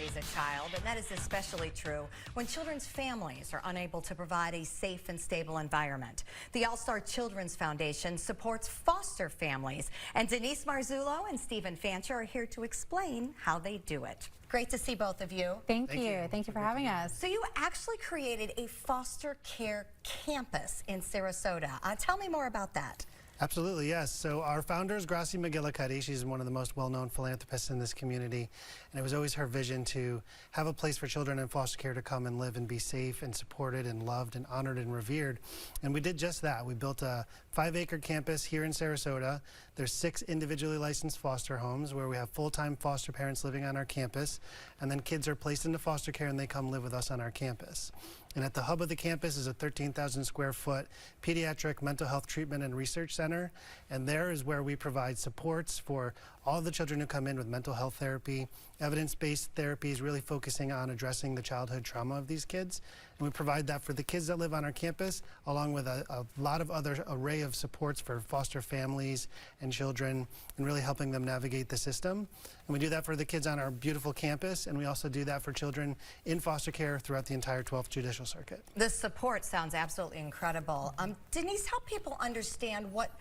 raise a child, and that is especially true when children's families are unable to provide a safe and stable environment. The All-Star Children's Foundation supports foster families, and Denise Marzullo and Stephen Fancher are here to explain how they do it. Great to see both of you. Thank you. Thank you for having us. So you actually created a foster care campus in Sarasota. Tell me more about that. Absolutely, yes. So our founder is Gracie McGillicuddy. She's one of the most well-known philanthropists in this community. And it was always her vision to have a place for children in foster care to come and live and be safe and supported and loved and honored and revered. And we did just that. We built a 5-acre campus here in Sarasota. There's 6 individually licensed foster homes where we have full-time foster parents living on our campus. And then kids are placed into foster care and they come live with us on our campus. And at the hub of the campus is a 13,000 square foot pediatric mental health treatment and research center. And there is where we provide supports for all the children who come in with mental health therapy. Evidence-based therapy is really focusing on addressing the childhood trauma of these kids. And we provide that for the kids that live on our campus, along with a lot of other array of supports for foster families and children, and really helping them navigate the system. And we do that for the kids on our beautiful campus, and we also do that for children in foster care throughout the entire 12th Judicial Circuit. The support sounds absolutely incredible. Denise, help people understand what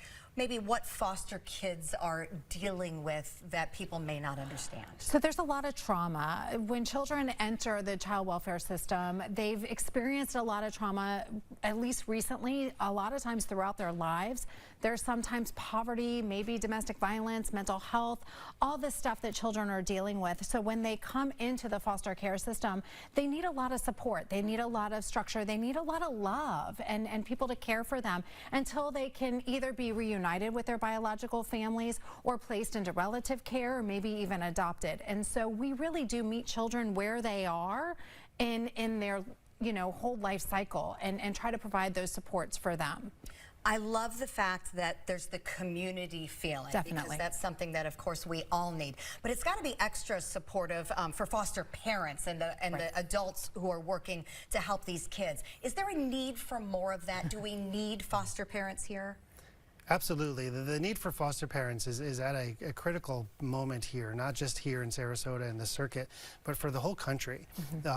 foster kids are dealing with that people may not understand. So there's a lot of trauma. When children enter the child welfare system, they've experienced a lot of trauma, at least recently, a lot of times throughout their lives. There's sometimes poverty, maybe domestic violence, mental health, all this stuff that children are dealing with. So when they come into the foster care system, they need a lot of support. They need a lot of structure. They need a lot of love and people to care for them until they can either be reunited with their biological families or placed into relative care or maybe even adopted. And so we really do meet children where they are in their whole life cycle and try to provide those supports for them. I love the fact that there's the community feeling. Definitely. Because that's something that, of course, we all need. But it's got to be extra supportive for foster parents and the adults who are working to help these kids. Is there a need for more of that? Do we need foster parents here? Absolutely. The need for foster parents is at a critical moment here, not just here in Sarasota and the circuit, but for the whole country.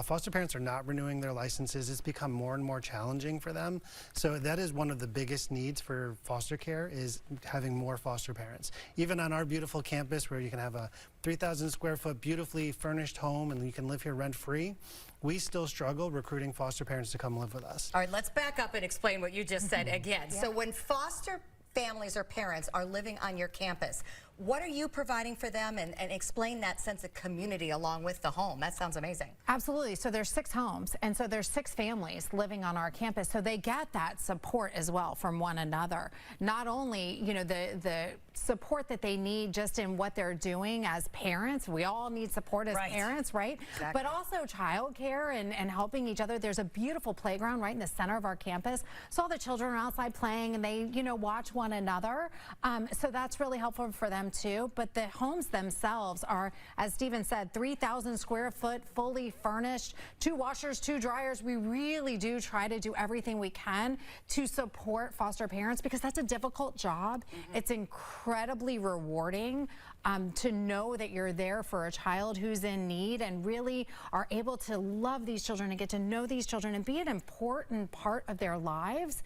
Foster parents are not renewing their licenses. It's become more and more challenging for them. So that is one of the biggest needs for foster care, is having more foster parents. Even on our beautiful campus where you can have a 3,000 square foot beautifully furnished home and you can live here rent-free, we still struggle recruiting foster parents to come live with us. All right, let's back up and explain what you just said again. Yeah. So when foster families or parents are living on your campus, what are you providing for them, and explain that sense of community along with the home? That sounds amazing. Absolutely. So there's 6 homes, and so there's 6 families living on our campus, so they get that support as well from one another. Not only the support that they need just in what they're doing as parents, we all need support as parents, right? Exactly. But also childcare and helping each other. There's a beautiful playground right in the center of our campus, so all the children are outside playing and they watch one another. So that's really helpful for them too. But the homes themselves are, as Stephen said, 3,000 square foot, fully furnished, 2 washers, 2 dryers. We really do try to do everything we can to support foster parents because that's a difficult job. It's incredibly rewarding to know that you're there for a child who's in need and really are able to love these children and get to know these children and be an important part of their lives.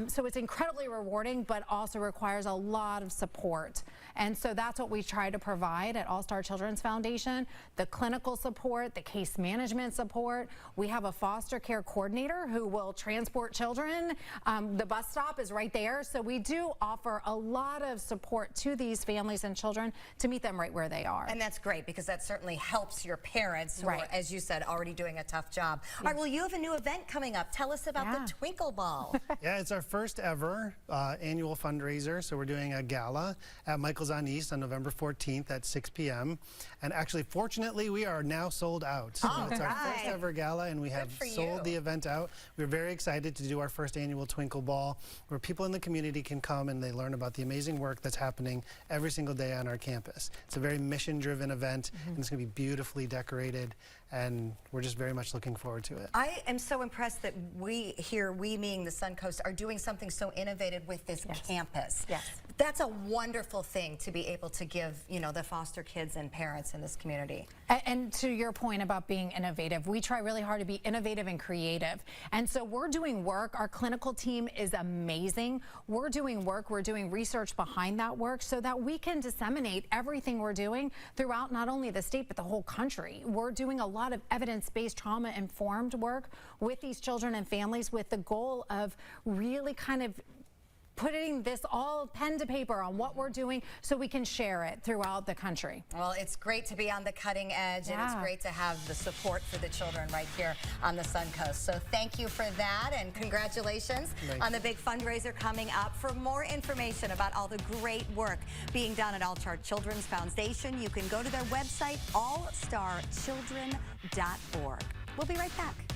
So it's incredibly rewarding, but also requires a lot of support. And so that's what we try to provide at All-Star Children's Foundation: the clinical support, the case management support. We have a foster care coordinator who will transport children. The bus stop is right there. So we do offer a lot of support to these families and children to meet them right where they are. And that's great because that certainly helps your parents who are, as you said, already doing a tough job. All right, well, you have a new event coming up. Tell us about the Twinkle Ball. Yeah, it's our first ever annual fundraiser. So we're doing a gala at Michael's on East on November 14th at 6 p.m. And actually, fortunately, we are now sold out. So it's our first ever gala, and we have sold the event out. We're very excited to do our first annual Twinkle Ball, where people in the community can come and they learn about the amazing work that's happening every single day on our campus. It's a very mission-driven event, and it's going to be beautifully decorated, and we're just very much looking forward to it. I am so impressed that we meaning the Suncoast, are doing something so innovative with this campus. Yes. That's a wonderful thing to be able to give, you know, the foster kids and parents in this community. And to your point about being innovative, we try really hard to be innovative and creative. And so we're doing work. Our clinical team is amazing. We're doing work. We're doing research behind that work so that we can disseminate everything we're doing throughout not only the state, but the whole country. We're doing a lot of evidence-based, trauma-informed work with these children and families with the goal of really kind of putting this all pen to paper on what we're doing so we can share it throughout the country. Well, it's great to be on the cutting edge, and it's great to have the support for the children right here on the Suncoast. So thank you for that, and congratulations on the big fundraiser coming up. For more information about all the great work being done at All Star Children's Foundation, you can go to their website, allstarchildren.org. We'll be right back.